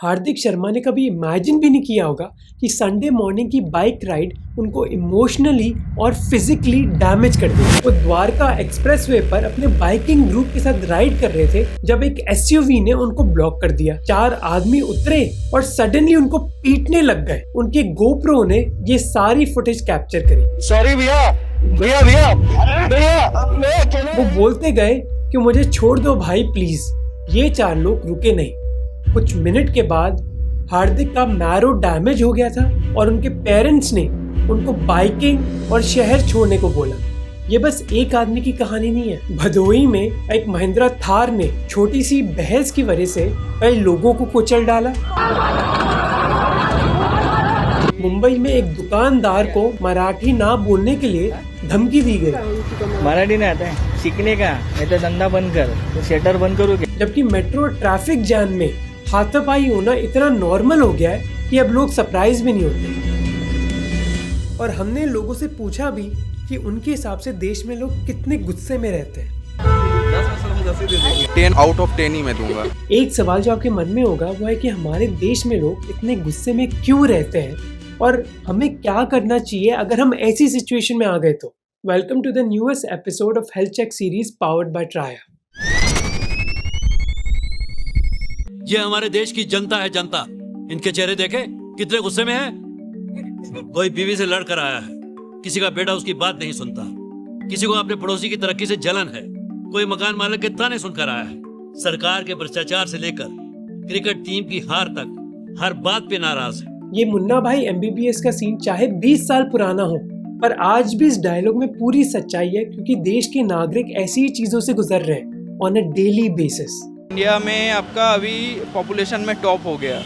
हार्दिक शर्मा ने कभी इमेजिन भी नहीं किया होगा कि संडे मॉर्निंग की बाइक राइड उनको इमोशनली और फिजिकली डैमेज कर देगी। वो द्वारका एक्सप्रेसवे पर अपने बाइकिंग ग्रुप के साथ राइड कर रहे थे जब एक एसयूवी ने उनको ब्लॉक कर दिया। 4 आदमी उतरे और सडनली उनको पीटने लग गए। उनके गोप्रो ने ये सारी फुटेज कैप्चर करी। सॉरी भैया भैया भैया भैया। वो बोलते गए कि मुझे छोड़ दो भाई प्लीज। ये 4 लोग रुके नहीं। कुछ मिनट के बाद हार्दिक का मैरो डैमेज हो गया था और उनके पेरेंट्स ने उनको बाइकिंग और शहर छोड़ने को बोला। ये बस एक आदमी की कहानी नहीं है। भदोही में एक महिंद्रा थार ने छोटी सी बहस की वजह से कई लोगों को कुचल डाला। मुंबई में एक दुकानदार को मराठी ना बोलने के लिए धमकी दी गई। मराठी नहीं आता है, सीखने का, नहीं तो धंधा बंद कर, तो शटर बंद करो क्या? जबकि मेट्रो ट्रैफिक जैम में हाथापाई होना इतना नॉर्मल हो गया है कि अब लोग सरप्राइज भी नहीं होते। और हमने लोगों से पूछा भी कि उनके हिसाब से देश में लोग कितने गुस्से में रहते हैं। 10 out of 10 ही मैं दूंगा। एक सवाल जो आपके मन में होगा वो है कि हमारे देश में लोग इतने गुस्से में क्यों रहते हैं और हमें क्या करना चाहिए अगर हम ऐसी सिचुएशन में आ गए तो। Welcome to the newest episode of health check series powered by Traya. ये हमारे देश की जनता है, जनता। इनके चेहरे देखे कितने गुस्से में है। कोई बीवी से लड़ कर आया है, किसी का बेटा उसकी बात नहीं सुनता, किसी को अपने पड़ोसी की तरक्की से जलन है, कोई मकान मालिक के ताने सुनकर आया है, सरकार के भ्रष्टाचार से लेकर क्रिकेट टीम की हार तक हर बात पे नाराज है। ये मुन्ना भाई एमबीबीएस का सीन चाहे 20 साल पुराना हो, पर आज भी इस डायलॉग में पूरी सच्चाई है, क्योंकि देश के नागरिक ऐसी ही चीजों से गुजर रहे हैं on a daily basis. India में आपका अभी पॉपुलेशन में टॉप हो गया,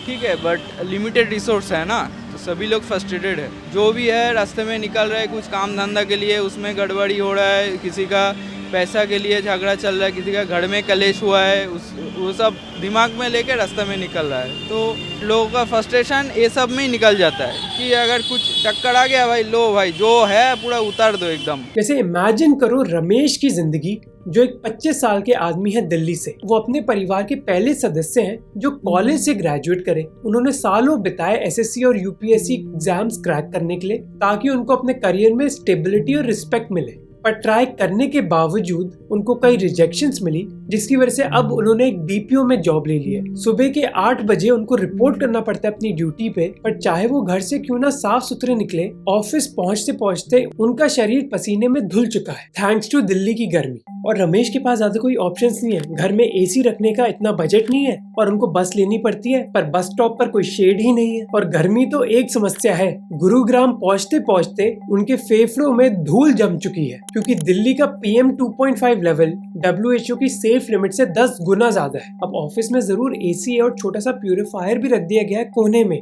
ठीक है, बट लिमिटेड रिसोर्स है ना, तो सभी लोग फ्रस्ट्रेटेड है। जो भी है रास्ते में निकल रहा है कुछ काम धंधा के लिए, उसमें गड़बड़ी हो रहा है, किसी का पैसा के लिए झगड़ा चल रहा है, किसी का घर में कलेश हुआ है, वो सब दिमाग में लेके रास्ते में निकल रहा है। तो लोगों का फ्रस्ट्रेशन ये सब में ही निकल जाता है कि अगर कुछ टक्कर आ गया भाई, लो भाई जो है पूरा उतार दो एकदम। जैसे इमेजिन करो रमेश की जिंदगी, जो एक 25 साल के आदमी है दिल्ली से। वो अपने परिवार के पहले सदस्य हैं जो कॉलेज से ग्रेजुएट करे। उन्होंने सालों बिताए एसएससी और यूपीएससी एग्जाम्स क्रैक करने के लिए, ताकि उनको अपने करियर में स्टेबिलिटी और रिस्पेक्ट मिले। पर ट्राई करने के बावजूद उनको कई रिजेक्शंस मिली, जिसकी वजह से अब उन्होंने एक बीपीओ में जॉब ले ली है। सुबह के 8 बजे उनको रिपोर्ट करना पड़ता है अपनी ड्यूटी पे, पर चाहे वो घर से क्यों ना साफ सुथरे निकले, ऑफिस पहुंचते पहुंचते उनका शरीर पसीने में धुल चुका है, थैंक्स टू दिल्ली की गर्मी। और रमेश के पास ज्यादा कोई ऑप्शंस नहीं है, घर में एसी रखने का इतना बजट नहीं है और उनको बस लेनी पड़ती है, पर बस स्टॉप पर कोई शेड ही नहीं है। और गर्मी तो एक समस्या है, गुरुग्राम पहुंचते पहुंचते उनके फेफड़ों में धूल जम चुकी है, क्योंकि दिल्ली का PM 2.5 लेवल WHO की सेफ लिमिट से 10 गुना ज्यादा है। अब ऑफिस में जरूर एसी है और छोटा सा प्यूरिफायर भी रख दिया गया है कोने में,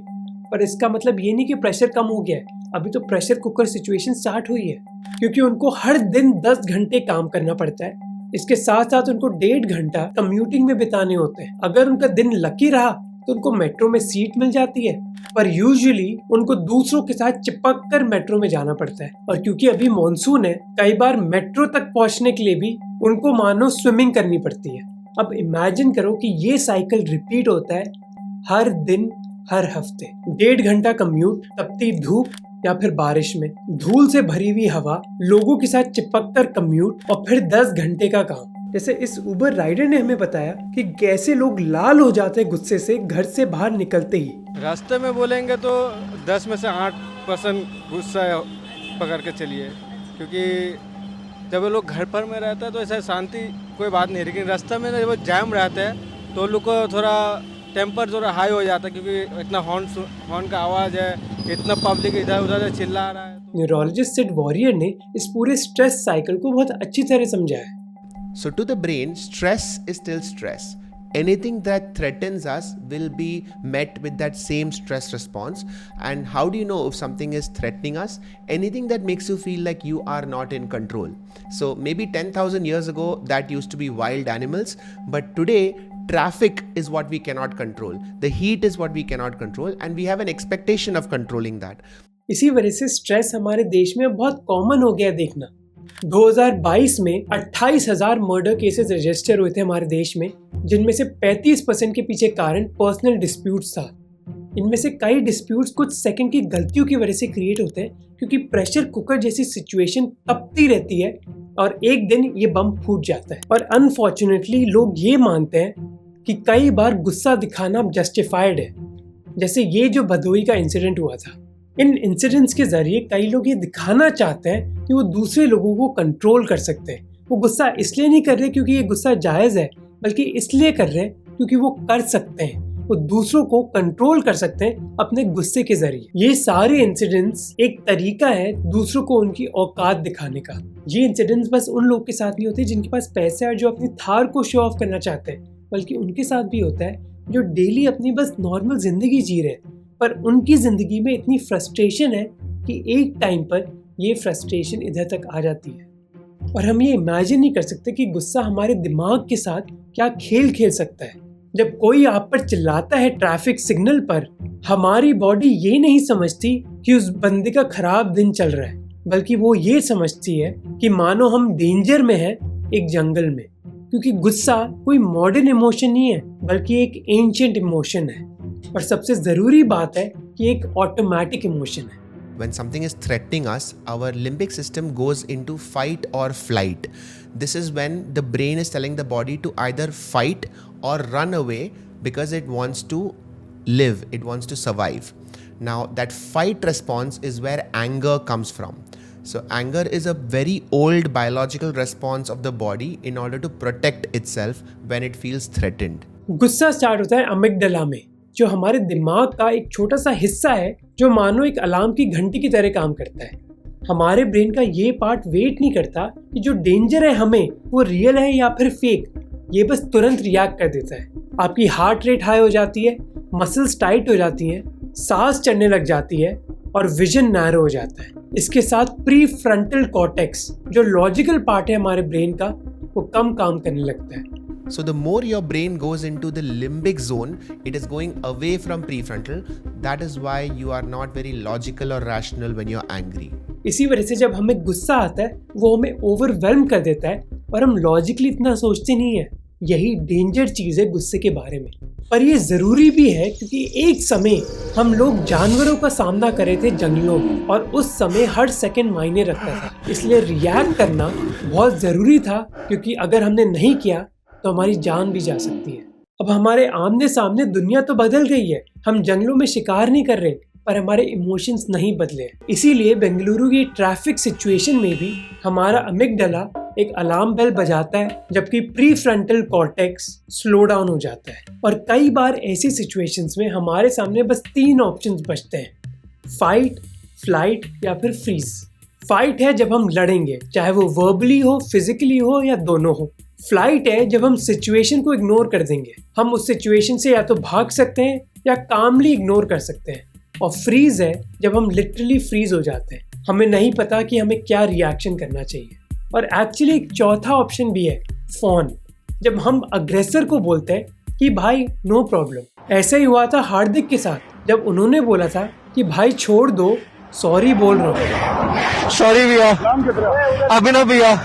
पर इसका मतलब ये नहीं कि प्रेशर कम हो गया है। अभी तो प्रेशर कुकर सिचुएशन स्टार्ट हुई है, क्योंकि उनको हर दिन 10 घंटे काम करना पड़ता है। इसके साथ साथ उनको 1.5 घंटा कम्यूटिंग में बिताने होते हैं। अगर उनका दिन लकी रहा तो उनको मेट्रो में सीट मिल जाती है, पर यूजुअली उनको दूसरों के साथ चिपक कर मेट्रो में जाना पड़ता है। और क्योंकि अभी मॉनसून है, कई बार मेट्रो तक पहुंचने के लिए भी उनको मानो स्विमिंग करनी पड़ती है। अब इमेजिन करो कि ये साइकिल रिपीट होता है हर दिन हर हफ्ते। 1.5 घंटा कम्यूट, तपती धूप या फिर बारिश में, धूल से भरी हुई हवा, लोगों के साथ चिपक कर कम्यूट और फिर 10 घंटे का काम। जैसे इस उबर राइडर ने हमें बताया कि कैसे लोग लाल हो जाते हैं गुस्से से घर से बाहर निकलते ही। रास्ते में बोलेंगे तो 10 में से 8% गुस्सा पकड़ के चलिए, क्योंकि जब वो लोग घर पर में रहता है तो ऐसा शांति कोई बात नहीं, लेकिन रास्ते में जब जैम रहता है तो लोग को थोड़ा टेम्पर थोड़ा हाई हो जाता है, क्योंकि इतना हॉर्न का आवाज़ है, इतना पब्लिक इधर उधर चिल्ला रहा है। न्यूरोलॉजिस्ट सिड वॉरियर ने इस पूरे स्ट्रेस साइकिल को बहुत अच्छी तरह समझाया। So to the brain, stress is still stress. Anything that threatens us will be met with that same stress response. And how do you know if something is threatening us? Anything that makes you feel like you are not in control. So maybe 10,000 years ago that used to be wild animals, but today traffic is what we cannot control. The heat is what we cannot control, and we have an expectation of controlling that. इसी वजह से stress हमारे देश में बहुत common हो गया देखना। 2022 में 28,000 मर्डर केसेस रजिस्टर हुए थे हमारे देश में, जिनमें से 35% के पीछे कारण पर्सनल डिस्प्यूट्स था। इनमें से कई डिस्प्यूट्स कुछ सेकंड की गलतियों की वजह से क्रिएट होते हैं, क्योंकि प्रेशर कुकर जैसी सिचुएशन तपती रहती है और एक दिन ये बम फूट जाता है। और अनफॉर्चुनेटली लोग ये मानते हैं कि कई बार गुस्सा दिखाना जस्टिफाइड है, जैसे ये जो भदोही का इंसिडेंट हुआ था। इन इंसिडेंट्स के जरिए कई लोग ये दिखाना चाहते हैं कि वो दूसरे लोगों को कंट्रोल कर सकते हैं। वो गुस्सा इसलिए नहीं कर रहे क्योंकि ये गुस्सा जायज़ है, बल्कि इसलिए कर रहे हैं क्योंकि वो कर सकते हैं। वो दूसरों को कंट्रोल कर सकते हैं अपने गुस्से के जरिए। ये सारे इंसिडेंट्स एक तरीका है दूसरों को उनकी औकात दिखाने का। ये इंसिडेंट्स बस उन लोगों के साथ नहीं होते जिनके पास पैसे है और जो अपनी थार को शो ऑफ करना चाहते हैं, बल्कि उनके साथ भी होता है जो डेली अपनी बस नॉर्मल जिंदगी जी रहे हैं, पर उनकी जिंदगी में इतनी फ्रस्ट्रेशन है कि एक टाइम पर ये फ्रस्ट्रेशन इधर तक आ जाती है। और हम ये इमेजिन नहीं कर सकते कि गुस्सा हमारे दिमाग के साथ क्या खेल खेल सकता है। जब कोई आप पर चिल्लाता है ट्रैफिक सिग्नल पर, हमारी बॉडी ये नहीं समझती कि उस बंदे का खराब दिन चल रहा है, बल्कि वो ये समझती है कि मानो हम डेंजर में हैं एक जंगल में। क्योंकि गुस्सा कोई मॉडर्न इमोशन नहीं है, बल्कि एक एंशिएंट इमोशन है। और सबसे ज़रूरी बात है कि एक ऑटोमेटिक इमोशन है। When something is threatening us, our limbic system goes into fight or flight. This is when the brain is telling the body to either fight or run away because it wants to live, it wants to survive. Now, that fight response is where anger comes from. So, anger is a very old biological response of the body in order to protect itself when it feels threatened. गुस्सा start होता है amygdala में, जो हमारे दिमाग का एक छोटा सा हिस्सा है जो मानो एक अलार्म की घंटी की तरह काम करता है। हमारे ब्रेन का ये पार्ट वेट नहीं करता कि जो डेंजर है हमें वो रियल है या फिर फेक, ये बस तुरंत रिएक्ट कर देता है। आपकी हार्ट रेट हाई हो जाती है, मसल्स टाइट हो जाती हैं, सांस चढ़ने लग जाती है और विजन नैरो हो जाता है। इसके साथ प्री फ्रंटल कॉर्टेक्स जो लॉजिकल पार्ट है हमारे ब्रेन का, वो कम काम करने लगता है। So the more your brain goes into the limbic zone, it is going away from prefrontal. That is why you are not very logical or rational when you're angry. इसी वजह से जब हमें गुस्सा आता है वो हमें ओवरवेल्म कर देता है और हम लॉजिकली इतना सोचते नहीं है। यही डेंजर चीज़ है गुस्से के बारे में। पर ये ज़रूरी भी है क्योंकि एक समय हम लोग जानवरों का सामना कर रहे थे जंगलों में, और उस समय हर सेकंड मायने रखता था। इसलिए रिएक्ट करना बहुत ज़रूरी था, क्योंकि अगर हमने नहीं किया तो हमारी जान भी जा सकती है। अब हमारे आमने सामने दुनिया तो बदल गई है, हम जंगलों में शिकार नहीं कर रहे, पर हमारे इमोशंस नहीं बदले। इसीलिए बेंगलुरु की ट्रैफिक सिचुएशन में भी हमारा अमिगडाला एक अलार्म बेल बजाता है, जबकि pre frontal cortex slow down हो जाता है। और कई बार ऐसी सिचुएशंस में हमारे सामने बस 3 ऑप्शंस बचते हैं, फाइट, फ्लाइट या फिर फ्रीज। फाइट है जब हम लड़ेंगे, चाहे वो वर्बली हो, फिजिकली हो या दोनों हो। फ्लाइट है जब हम सिचुएशन को इग्नोर कर देंगे, हम उस सिचुएशन से या तो भाग सकते हैं या कामली इग्नोर कर सकते हैं। और फ्रीज है जब हम लिटरली फ्रीज हो जाते हैं, हमें नहीं पता कि हमें क्या रिएक्शन करना चाहिए। और एक्चुअली एक चौथा ऑप्शन भी है, फॉन, जब हम अग्रेसर को बोलते हैं कि भाई नो प्रॉब्लम। ऐसा ही हुआ था हार्दिक के साथ, जब उन्होंने बोला था कि भाई छोड़ दो, सॉरी बोल रहा हूँ। सॉरी भैया, अभिनव भैया।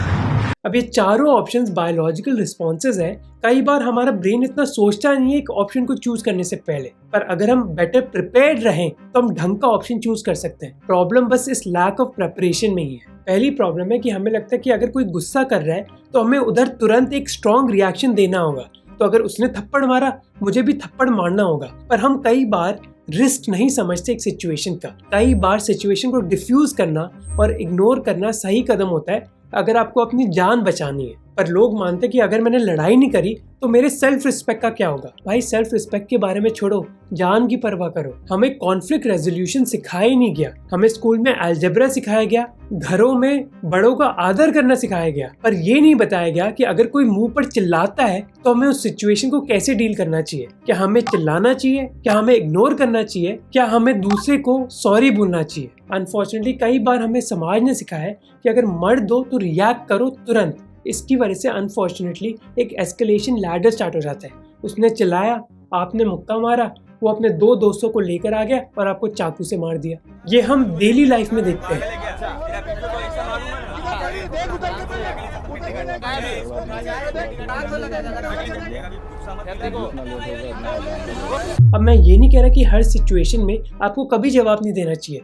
अब ये चारों ऑप्शंस बायोलॉजिकल रिस्पॉन्सेज हैं। कई बार हमारा ब्रेन इतना सोचता नहीं है एक ऑप्शन को चूज करने से पहले, पर अगर हम बेटर प्रिपेयर्ड रहें तो हम ढंग का ऑप्शन चूज कर सकते हैं। प्रॉब्लम बस इस लैक ऑफ प्रिपरेशन में ही है। पहली प्रॉब्लम है कि हमें लगता है कि अगर कोई गुस्सा कर रहा है तो हमें उधर तुरंत एक स्ट्रॉन्ग रिएक्शन देना होगा, तो अगर उसने थप्पड़ मारा मुझे भी थप्पड़ मारना होगा। पर हम कई बार रिस्क नहीं समझते एक सिचुएशन का। कई बार सिचुएशन को डिफ्यूज करना और इग्नोर करना सही कदम होता है अगर आपको अपनी जान बचानी है। पर लोग मानते कि अगर मैंने लड़ाई नहीं करी तो मेरे सेल्फ रिस्पेक्ट का क्या होगा। भाई सेल्फ रिस्पेक्ट के बारे में छोड़ो, जान की परवाह करो। हमें कॉन्फ्लिक्ट रेजोल्यूशन सिखाया ही नहीं गया। हमें स्कूल में अलजेब्रा सिखाया गया, घरों में बड़ों का आदर करना सिखाया गया, पर ये नहीं बताया गया कि अगर कोई मुंह पर चिल्लाता है तो हमें उस सिचुएशन को कैसे डील करना चाहिए। क्या हमें चिल्लाना चाहिए, क्या हमें इग्नोर करना चाहिए, क्या हमें दूसरे को सॉरी बोलना चाहिए। अनफॉर्चुनेटली कई बार हमें समाज ने सिखाया है कि अगर मर दो तो रिएक्ट करो तुरंत। इसकी वजह से अनफॉर्चुनेटली एक एस्केलेशन लैडर स्टार्ट हो जाता है। उसने चिल्लाया, आपने मुक्का मारा, वो अपने 2 दोस्तों को लेकर आ गया और आपको चाकू से मार दिया। ये हम डेली लाइफ में देखते हैं। अब मैं ये नहीं कह रहा कि हर सिचुएशन में आपको कभी जवाब नहीं देना चाहिए,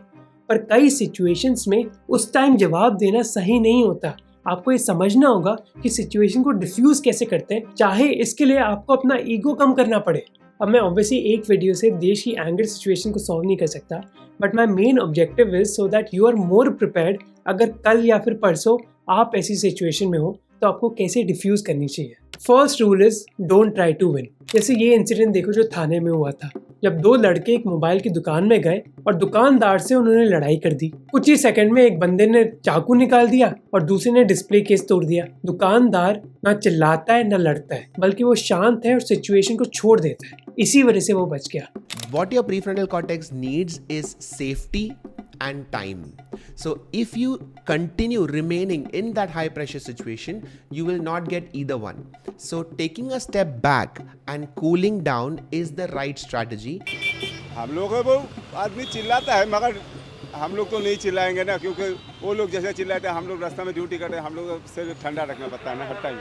पर कई सिचुएशंस में उस टाइम जवाब देना सही नहीं होता। आपको ये समझना होगा कि सिचुएशन को डिफ्यूज कैसे करते हैं, चाहे इसके लिए आपको अपना ईगो कम करना पड़े। अब मैं ऑब्वियसली एक वीडियो से देश की एंगर सिचुएशन को सॉल्व नहीं कर सकता, but my main objective is so that you are more prepared. अगर कल या फिर परसों आप ऐसी सिचुएशन में हो तो आपको कैसे डिफ्यूज करनी चाहिए। First rule is don't try to win. जैसे ये इंसिडेंट देखो जो थाने में हुआ था, जब दो लड़के एक मोबाइल की दुकान में गए और दुकानदार से उन्होंने लड़ाई कर दी। कुछ ही सेकंड में एक बंदे ने चाकू निकाल दिया और दूसरे ने डिस्प्ले केस तोड़ दिया। दुकानदार ना चिल्लाता है ना लड़ता है, बल्कि वो शांत है और सिचुएशन को छोड़ देता है। इसी वजह से वो बच गया। What your prefrontal cortex needs is safety and time. So if you continue remaining in that high pressure situation, you will not get either one. So taking a step back and cooling down is the right strategy. हम लोग वो आदमी चिल्लाता है, मगर हम लोग तो नहीं चिल्लाएंगे ना, क्योंकि वो लोग जैसे चिल्लाते हैं, हम लोग रास्ते में ड्यूटी करते हैं, हम लोग से ठंडा रखना पड़ता है ना हर टाइम।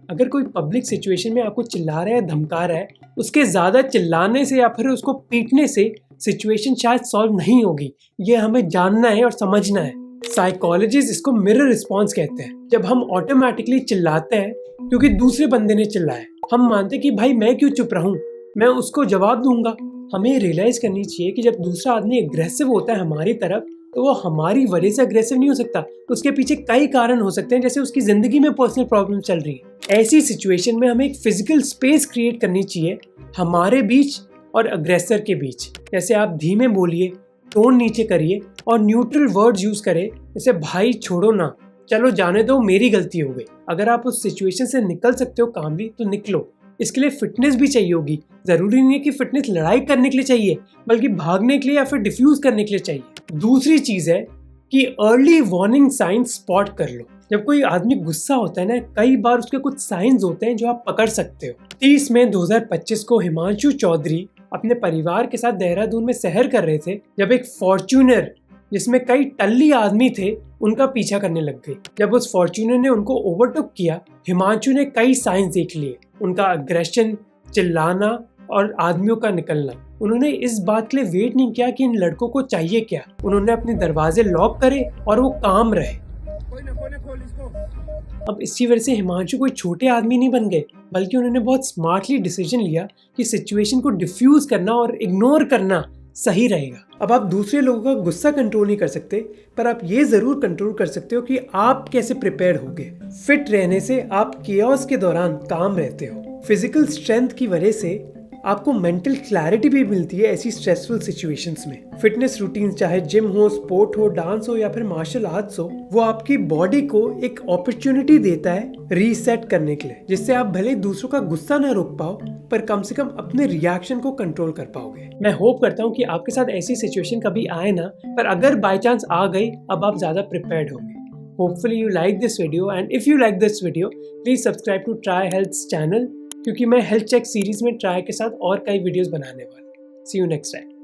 अगर कोई पब्लिक सिचुएशन में आपको चिल्ला रहा है, धमका रहा है, उसके ज़्यादा चिल्लाने से या फिर उसको पीटने से सिचुएशन शायद सॉल्व नहीं होगी। ये हमें जानना है और समझना है। साइकोलॉजिस्ट इसको मिरर रिस्पॉन्स कहते हैं। जब हम ऑटोमेटिकली चिल्लाते हैं क्योंकि दूसरे बंदे ने चिल्लाया, हम मानते कि भाई मैं क्यों चुप रहूं, मैं उसको जवाब दूंगा। हमें रियलाइज करनी चाहिए कि जब दूसरा आदमी एग्रेसिव होता है हमारी तरफ, तो वो हमारी वजह से अग्रेसिव नहीं हो सकता। उसके पीछे कई कारण हो सकते हैं, जैसे उसकी जिंदगी में पर्सनल प्रॉब्लम चल रही है। ऐसी सिचुएशन में हमें एक फिजिकल स्पेस क्रिएट करनी चाहिए हमारे बीच और अग्रेसर के बीच। जैसे आप धीमे बोलिए, टोन नीचे करिए और न्यूट्रल वर्ड्स यूज करें, जैसे भाई छोड़ो ना, चलो जाने दो, मेरी गलती हो गई। अगर आप उस सिचुएशन से निकल सकते हो कामली तो निकलो। इसके लिए फिटनेस भी चाहिए होगी। जरूरी नहीं है कि फिटनेस लड़ाई करने के लिए चाहिए, बल्कि भागने के लिए या फिर डिफ्यूज करने के लिए चाहिए। दूसरी चीज है कि अर्ली वार्निंग साइंस स्पॉट कर लो। जब कोई आदमी गुस्सा होता है ना, कई बार उसके कुछ साइंस होते हैं जो आप पकड़ सकते हो। 30 मई 2025 को हिमांशु चौधरी अपने परिवार के साथ देहरादून में सैर कर रहे थे, जब एक फॉर्च्यूनर जिसमें कई टल्ली आदमी थे उनका पीछा करने लग गए। जब उस फॉर्च्यूनर ने उनको ओवरटेक किया, हिमांशु ने कई साइंस देख लिए, उनका अग्रेशन, चिल्लाना और आदमियों का निकलना। उन्होंने इस बात के लिए वेट नहीं किया कि इन लड़कों को चाहिए क्या। उन्होंने अपने दरवाजे लॉक करे और वो काम रहे। अब इसी वजह से हिमांशु कोई छोटे आदमी नहीं बन गए, बल्कि उन्होंने बहुत स्मार्टली डिसीजन लिया कि सिचुएशन को डिफ्यूज करना और इग्नोर करना सही रहेगा। अब आप दूसरे लोगों का गुस्सा कंट्रोल नहीं कर सकते, पर आप ये जरूर कंट्रोल कर सकते हो कि आप कैसे प्रिपेयर होगे। फिट रहने से आप केओस के दौरान काम रहते हो। फिजिकल स्ट्रेंथ की वजह से आपको मेंटल क्लैरिटी भी मिलती है ऐसी स्ट्रेसफुल सिचुएशंस में। फिटनेस रूटीन, चाहे जिम हो, स्पोर्ट हो, डांस हो या फिर मार्शल आर्ट्स हो, वो आपकी बॉडी को एक अपॉर्चुनिटी देता है रीसेट करने के लिए, जिससे आप भले दूसरों का गुस्सा न रोक पाओ, पर कम से कम अपने रिएक्शन को कंट्रोल कर पाओगे। मैं होप करता हूँ कि आपके साथ ऐसी सिचुएशन कभी आए ना, पर अगर बाय चांस आ गई, अब आप ज्यादा प्रिपेयर्ड होंगे। Hopefully you like this video, and if you like this video, please subscribe to Try Health's channel, क्योंकि मैं हेल्थ चेक सीरीज में ट्राई के साथ और कई वीडियोस बनाने वाला हूँ। See you next time.